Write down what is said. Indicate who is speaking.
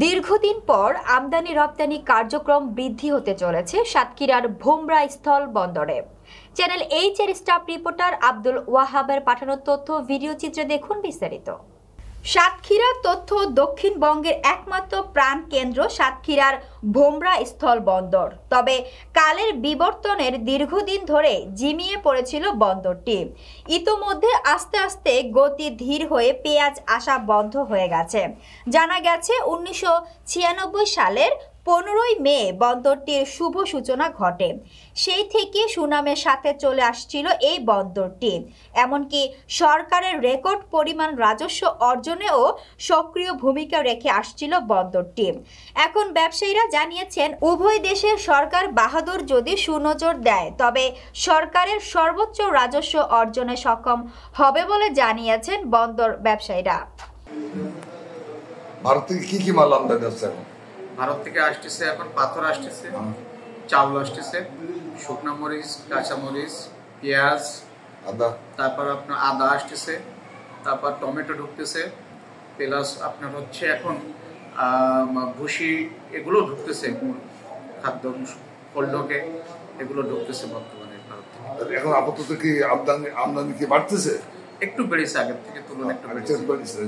Speaker 1: দীর্ঘদিন পর আমদানি রপ্তানি কার্যক্রম বৃদ্ধি হতে চলেছে সাতক্ষীরার ভোমরা স্থল বন্দরে। চ্যানেল এইচ এর স্টাফ রিপোর্টার আব্দুল ওয়াহাবের পাঠানো তথ্য ভিডিও চিত্রে দেখুন বিস্তারিত। সাতক্ষীরা তথ্য দক্ষিণবঙ্গের একমাত্র প্রাণ কেন্দ্র সাতক্ষীরার ভোমরা স্থল বন্দর। তবে কালের বিবর্তনের দীর্ঘদিন ধরে ঝিমিয়ে পড়েছিল বন্দরটি। ইতোমধ্যে আস্তে আস্তে গতি ধীর হয়ে পেঁয়াজ আসা বন্ধ হয়ে গেছে। জানা গেছে 1996 সালের 15ই মে বন্দরটির শুভ সূচনা ঘটে। সেই থেকে সুনামের সাথে চলে আসছিল এই বন্দরটি। এমনকি সরকারের রেকর্ড পরিমাণ রাজস্ব অর্জনেও সক্রিয় ভূমিকা রেখে আসছিল বন্দরটি। এখন ব্যবসায়ীরা জানিয়েছেন, উভয় দেশের সরকার বাহাদুর যদি সুনজর দেয় তবে সরকারের সর্বোচ্চ রাজস্ব অর্জনে সক্ষম হবে বলে জানিয়েছেন বন্দর ব্যবসায়ীরা।
Speaker 2: ভারত থেকে কি মাল আমদানি হচ্ছে?
Speaker 3: ভারত থেকে আসতেছে এখন পাথর আসতেছে, চাউল আসতেছে, শুকনা মরিচ, কাঁচা মরিচ, পেঁয়াজ,
Speaker 2: আদা,
Speaker 3: তারপর আপনার আদা আসতেছে, তারপর টমেটো ঢুকতেছে, প্লাস আপনার হচ্ছে এখন ভুসি এগুলো ঢুকতেছে, খাদ্য কোল্ডকে এগুলো ঢুকতেছে বর্তমানে ভারত থেকে।
Speaker 2: এখন আপাতত কি আমদানি কি বাড়তেছে?
Speaker 3: একটু বেড়েছে আগের থেকে তুলনায়, একটু বেড়েছে।